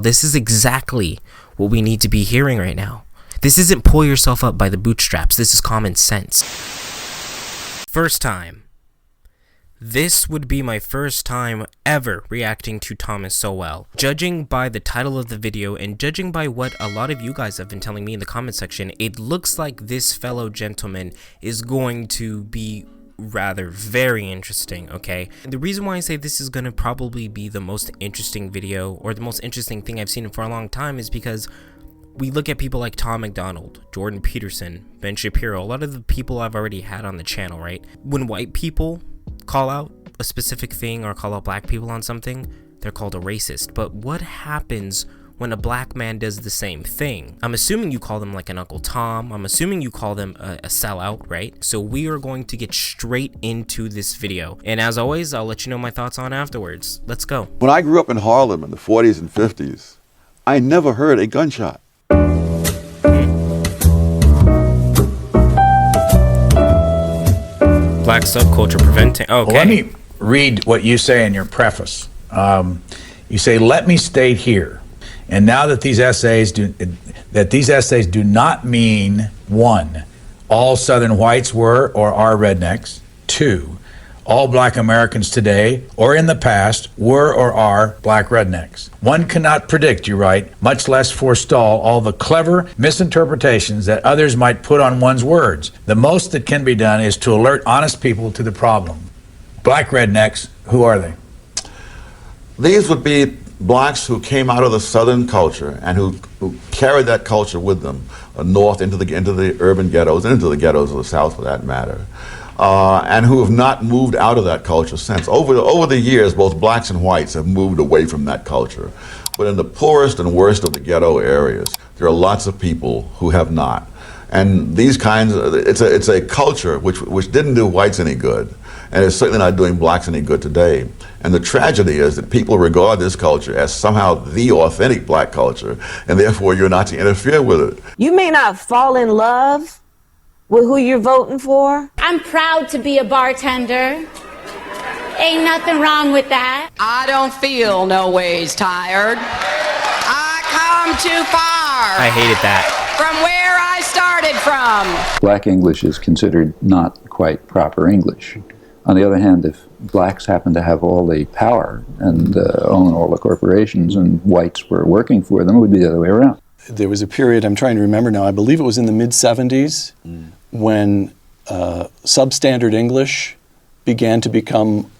This is exactly what we need to be hearing right now. This isn't pull yourself up by the bootstraps. This is common sense. First time. This would be my first time ever reacting to Thomas Sowell. Judging by the title of the video and judging by what a lot of you guys have been telling me in the comment section, it looks like this fellow gentleman is going to be rather very interesting, okay? And the reason why I say this is going to probably be the most interesting video or the most interesting thing I've seen for a long time is because we look at people like Tom McDonald, Jordan Peterson, Ben Shapiro, a lot of the people I've already had on the channel, right? When white people call out a specific thing or call out black people on something, they're called a racist. But what happens when a black man does the same thing? I'm assuming you call them like an Uncle Tom. I'm assuming you call them a sellout, right? So we are going to get straight into this video. And as always, I'll let you know my thoughts on afterwards. Let's go. When I grew up in Harlem in the 40s and 50s, I never heard a gunshot. Black subculture preventing. Okay. Well, let me read what you say in your preface. You say, "Let me state here, and now that these essays do not mean 1, all Southern whites were or are rednecks; 2, all black Americans today or in the past were or are black rednecks. One cannot predict," you write, "much less forestall all the clever misinterpretations that others might put on one's words. The most that can be done is to alert honest people to the problem." Black rednecks, who are they? These would be blacks who came out of the Southern culture and who carried that culture with them north into the urban ghettos and into the ghettos of the South for that matter. And who have not moved out of that culture since. Over the years, both blacks and whites have moved away from that culture. But in the poorest and worst of the ghetto areas, there are lots of people who have not. And these kinds it's a culture which didn't do whites any good, and it's certainly not doing blacks any good today. And the tragedy is that people regard this culture as somehow the authentic black culture, and therefore you're not to interfere with it. You may not fall in love with who you're voting for. I'm proud to be a bartender. Ain't nothing wrong with that. I don't feel no ways tired. I come too far. I hated that. From where I started from. Black English is considered not quite proper English. On the other hand, if blacks happen to have all the power and own all the corporations and whites were working for them, it would be the other way around. There was a period, I'm trying to remember now, I believe it was in the mid-70s, when substandard English began to become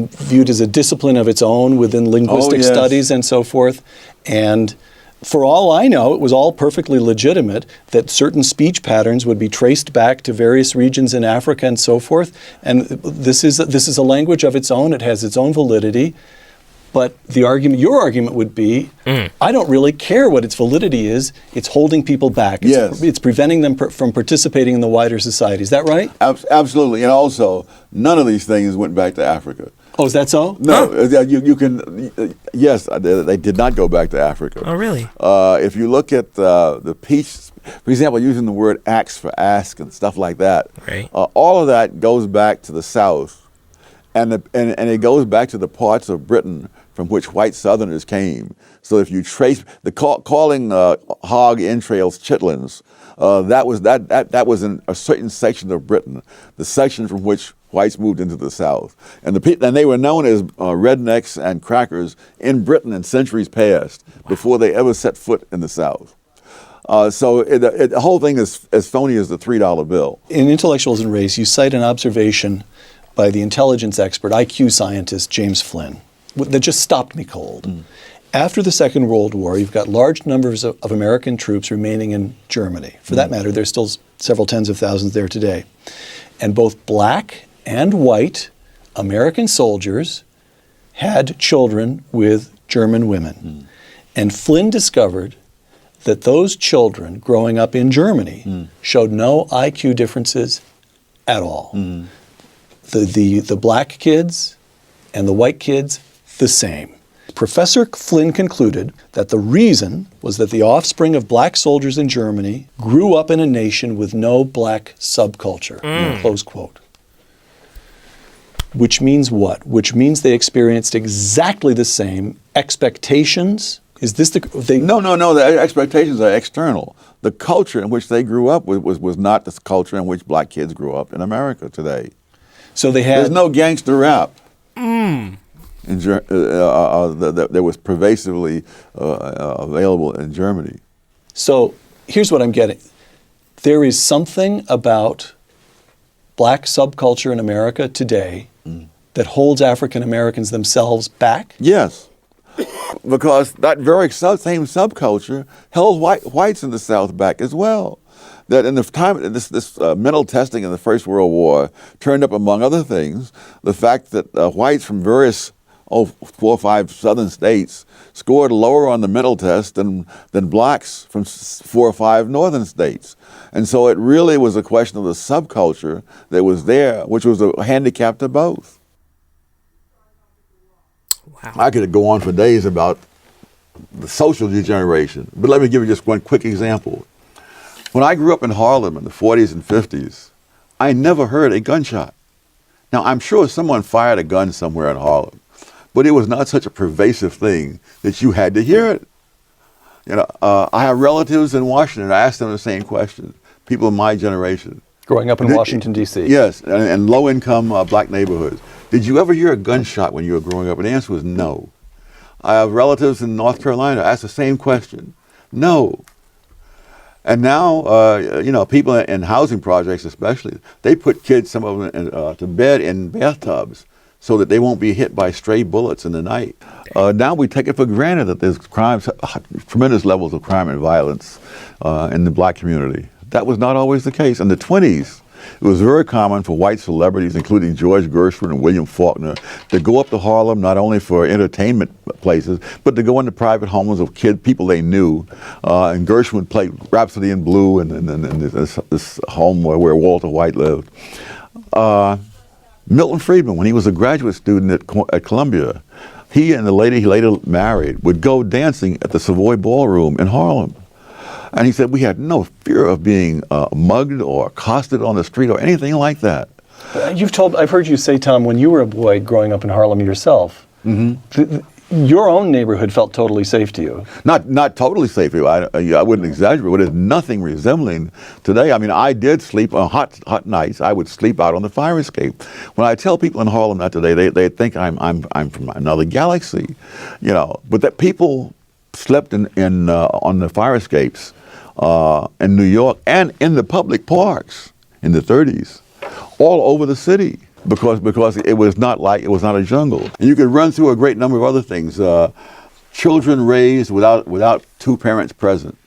viewed as a discipline of its own within linguistic studies and so forth. And for all I know, it was all perfectly legitimate that certain speech patterns would be traced back to various regions in Africa and so forth. And this is a language of its own. It has its own validity. But the argument, your argument would be, I don't really care what its validity is. It's holding people back. It's preventing them from participating in the wider society. Is that right? Absolutely. And also, none of these things went back to Africa. Oh, is that so? No, you can. Yes, they did not go back to Africa. Oh, really? If you look at the peach, for example, using the word axe for ask and stuff like that, right. All of that goes back to the South, and it goes back to the parts of Britain from which white Southerners came. So if you trace calling hog entrails chitlins, that was in a certain section of Britain, the section from which whites moved into the South, and they were known as rednecks and crackers in Britain in centuries past, before they ever set foot in the South. So the whole thing is as phony as the $3 bill. In Intellectuals and Race, you cite an observation by the intelligence expert, IQ scientist James Flynn, that just stopped me cold. After the Second World War, you've got large numbers of American troops remaining in Germany. For that matter, there's still several tens of thousands there today. And both black and white American soldiers had children with German women. And Flynn discovered that those children growing up in Germany showed no IQ differences at all. The black kids and the white kids, the same. Professor Flynn concluded that the reason was that the offspring of black soldiers in Germany grew up in a nation with no black subculture, close quote. Which means what? Which means they experienced exactly the same expectations. Is this No. The expectations are external. The culture in which they grew up was not the culture in which black kids grew up in America today. So they had. There's no gangster rap. That was pervasively available in Germany. So here's what I'm getting. There is something about black subculture in America today that holds African Americans themselves back? Yes. Because that very same subculture held whites in the South back as well. That in the time this mental testing in the First World War turned up, among other things, the fact that whites from various 4 or 5 southern states scored lower on the mental test than blacks from 4 or 5 northern states. And so it really was a question of the subculture that was there, which was a handicap to both. Wow. I could go on for days about the social degeneration, but let me give you just one quick example. When I grew up in Harlem in the 40s and 50s, I never heard a gunshot. Now, I'm sure someone fired a gun somewhere in Harlem, but it was not such a pervasive thing that you had to hear it. You know, I have relatives in Washington. I asked them the same question. People in my generation. Growing up in Washington, D.C. Yes, and low-income black neighborhoods. Did you ever hear a gunshot when you were growing up? And the answer was no. I have relatives in North Carolina. I asked the same question. No. And now, people in housing projects especially, they put kids, some of them, to bed in bathtubs so that they won't be hit by stray bullets in the night. Now we take it for granted that there's tremendous levels of crime and violence in the black community. That was not always the case. In the 20s, it was very common for white celebrities, including George Gershwin and William Faulkner, to go up to Harlem not only for entertainment places, but to go into private homes of people they knew. And Gershwin played Rhapsody in Blue in this home where Walter White lived. Milton Friedman, when he was a graduate student at Columbia, he and the lady he later married would go dancing at the Savoy Ballroom in Harlem. And he said, we had no fear of being mugged or accosted on the street or anything like that. I've heard you say, Tom, when you were a boy growing up in Harlem yourself, your own neighborhood felt totally safe to you. Not totally safe. I wouldn't exaggerate, but there's nothing resembling today. I mean, I did sleep on hot nights. I would sleep out on the fire escape. When I tell people in Harlem that today, they think I'm from another galaxy, But that people slept on the fire escapes in New York and in the public parks in the 30s, all over the city, because it was not a jungle. And you could run through a great number of other things. Children raised without 2 parents present.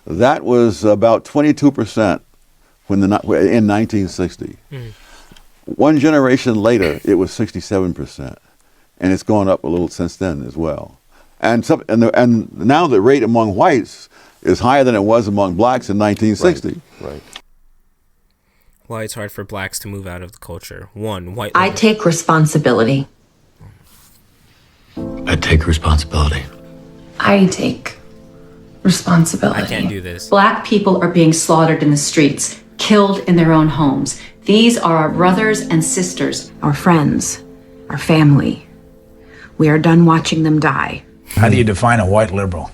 That was about 22% in 1960. One generation later, it was 67%, and it's gone up a little since then as well. And now the rate among whites is higher than it was among blacks in 1960. Right. Why it's hard for blacks to move out of the culture. One, white. I take responsibility. I take responsibility. I take responsibility. I can't do this. Black people are being slaughtered in the streets, killed in their own homes. These are our brothers and sisters, our friends, our family. We are done watching them die. How do you define a white liberal?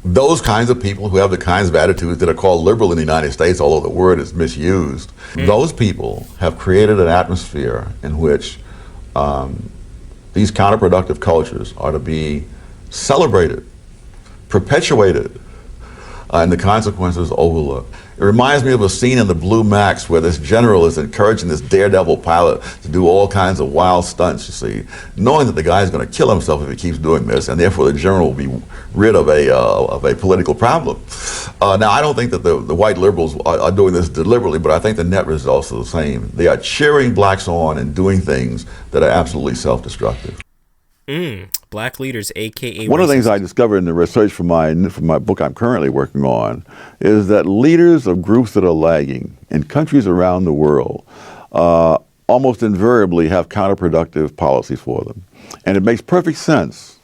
Those kinds of people who have the kinds of attitudes that are called liberal in the United States, although the word is misused, those people have created an atmosphere in which these counterproductive cultures are to be celebrated, perpetuated, and the consequences overlooked. It reminds me of a scene in the Blue Max where this general is encouraging this daredevil pilot to do all kinds of wild stunts, you see, knowing that the guy's going to kill himself if he keeps doing this, and therefore the general will be rid of a political problem. Now, I don't think that the white liberals are doing this deliberately, but I think the net results are the same. They are cheering blacks on and doing things that are absolutely self-destructive. Black leaders, a.k.a. One of the things I discovered in the research for my book I'm currently working on is that leaders of groups that are lagging in countries around the world almost invariably have counterproductive policies for them. And it makes perfect sense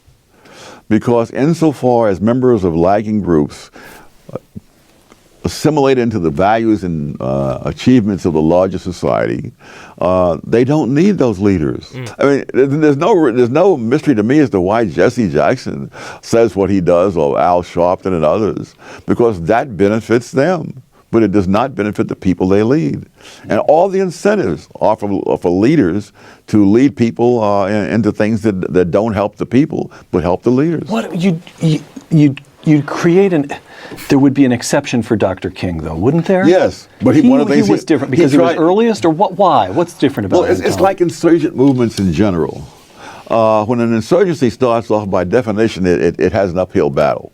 because insofar as members of lagging groups assimilate into the values and achievements of the larger society, they don't need those leaders. I mean, there's no mystery to me as to why Jesse Jackson says what he does, or Al Sharpton and others, because that benefits them, but it does not benefit the people they lead. And all the incentives are for leaders to lead people into things that don't help the people, but help the leaders. What you'd create there would be an exception for Dr. King, though, wouldn't there? Yes, but one of the things he was different because he was earliest, or what? Why? What's different about it? It's like insurgent movements in general. When an insurgency starts off, by definition, it has an uphill battle.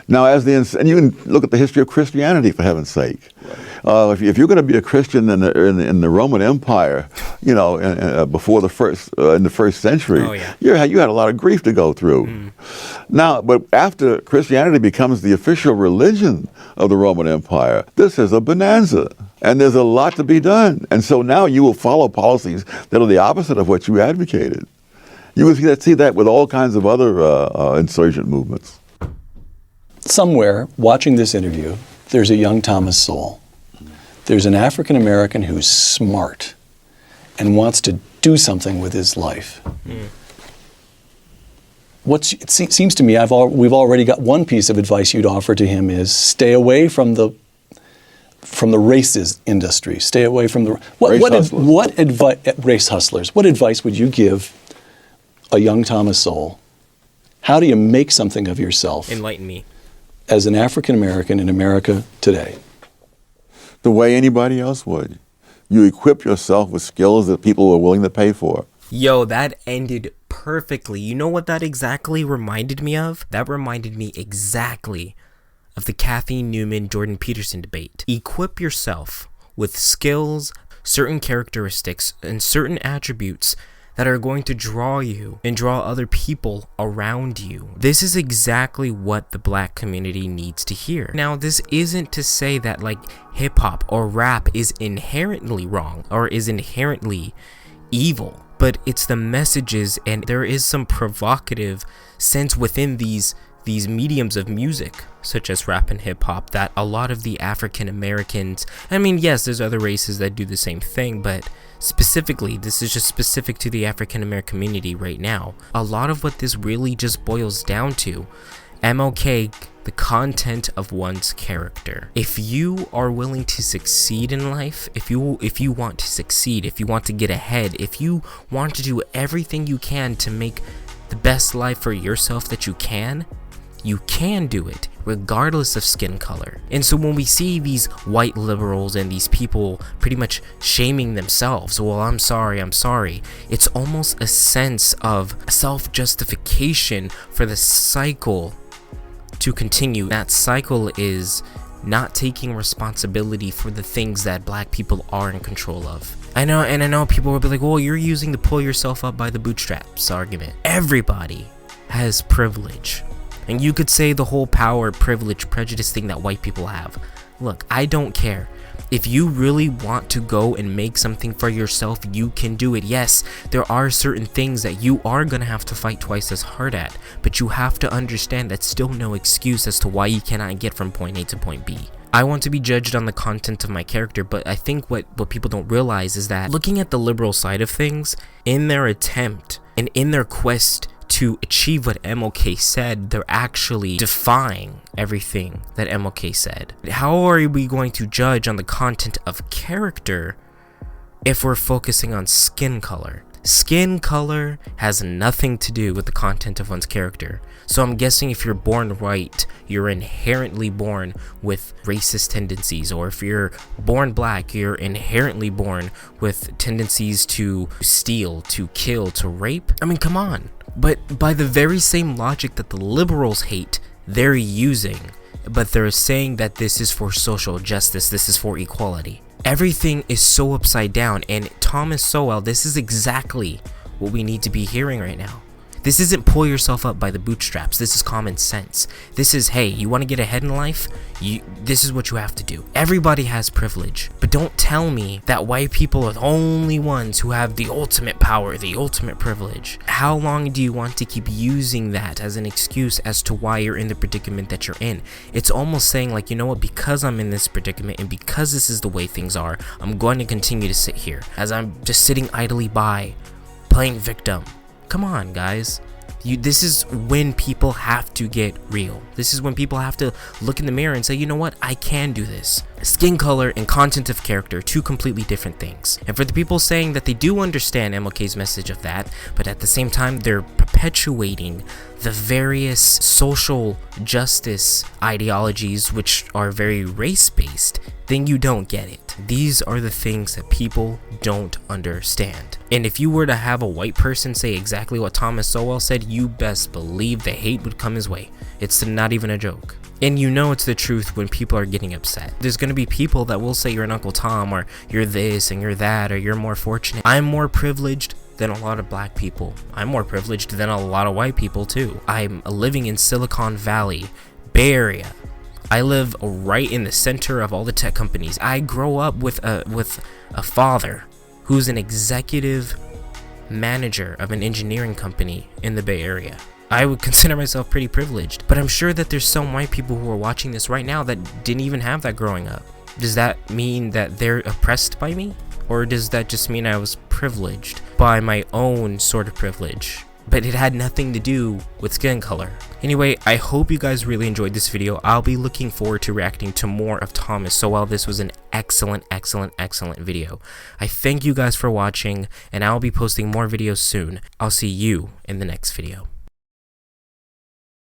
Now, and you can look at the history of Christianity, for heaven's sake. If you're going to be a Christian in the Roman Empire, before in the first century, you had a lot of grief to go through. Now, but after Christianity becomes the official religion of the Roman Empire, this is a bonanza, and there's a lot to be done. And so now you will follow policies that are the opposite of what you advocated. You will see that with all kinds of other insurgent movements. Somewhere, watching this interview, there's a young Thomas Sowell. There's an African American who's smart and wants to do something with his life. It seems to me we've already got one piece of advice you'd offer to him is stay away from the races industry. Stay away from the race hustlers. What advice would you give a young Thomas Sowell? How do you make something of yourself? Enlighten me. As an African American in America today? The way anybody else would. You equip yourself with skills that people are willing to pay for. Yo, that ended perfectly. You know what that exactly reminded me of? That reminded me exactly of the Kathy Newman-Jordan Peterson debate. Equip yourself with skills, certain characteristics, and certain attributes that are going to draw you and draw other people around you. This is exactly what the black community needs to hear. Now, this isn't to say that like hip hop or rap is inherently wrong or is inherently evil, but it's the messages, and there is some provocative sense within these mediums of music, such as rap and hip hop, that a lot of the African Americans, I mean, yes, there's other races that do the same thing, but specifically, this is just specific to the African American community right now. A lot of what this really just boils down to, MLK, the content of one's character. If you are willing to succeed in life, if you want to succeed, if you want to get ahead, if you want to do everything you can to make the best life for yourself that you can do it, regardless of skin color. And so when we see these white liberals and these people pretty much shaming themselves, well, I'm sorry, it's almost a sense of self-justification for the cycle to continue. That cycle is not taking responsibility for the things that black people are in control of. I know people will be like, well, you're using the pull yourself up by the bootstraps argument. Everybody has privilege. And you could say the whole power, privilege, prejudice thing that white people have. Look, I don't care. If you really want to go and make something for yourself, you can do it. Yes, there are certain things that you are going to have to fight twice as hard at, but you have to understand that's still no excuse as to why you cannot get from point A to point B. I want to be judged on the content of my character, but I think what people don't realize is that looking at the liberal side of things, in their attempt and in their quest to achieve what MLK said, they're actually defying everything that MLK said. How are we going to judge on the content of character if we're focusing on skin color? Skin color has nothing to do with the content of one's character. So I'm guessing if you're born white, you're inherently born with racist tendencies, or if you're born black, you're inherently born with tendencies to steal, to kill, to rape. I mean, come on. But by the very same logic that the liberals hate, they're using, but they're saying that this is for social justice, this is for equality. Everything is so upside down, and Thomas Sowell, this is exactly what we need to be hearing right now. This isn't pull yourself up by the bootstraps. This is common sense. This is, hey, you want to get ahead in life? This is what you have to do. Everybody has privilege, but don't tell me that white people are the only ones who have the ultimate power, the ultimate privilege. How long do you want to keep using that as an excuse as to why you're in the predicament that you're in? It's almost saying like, you know what, because I'm in this predicament and because this is the way things are, I'm going to continue to sit here as I'm just sitting idly by, playing victim. Come on, guys. This is when people have to get real. This is when people have to look in the mirror and say, you know what, I can do this. Skin color and content of character, two completely different things. And for the people saying that they do understand MLK's message of that, but at the same time they're perpetuating the various social justice ideologies which are very race-based, then you don't get it. These are the things that people don't understand. And if you were to have a white person say exactly what Thomas Sowell said, you best believe the hate would come his way. It's not even a joke. And you know it's the truth when people are getting upset. There's going to be people that will say you're an Uncle Tom, or you're this and you're that, or you're more fortunate. I'm more privileged than a lot of black people. I'm more privileged than a lot of white people too. I'm living in Silicon Valley, Bay Area. I live right in the center of all the tech companies. I grow up with a father who's an executive manager of an engineering company in the Bay Area. I would consider myself pretty privileged, but I'm sure that there's some white people who are watching this right now that didn't even have that growing up. Does that mean that they're oppressed by me? Or does that just mean I was privileged by my own sort of privilege? But it had nothing to do with skin color. Anyway, I hope you guys really enjoyed this video. I'll be looking forward to reacting to more of Thomas Sowell. This was an excellent video. I thank you guys for watching, and I'll be posting more videos soon. I'll see you in the next video.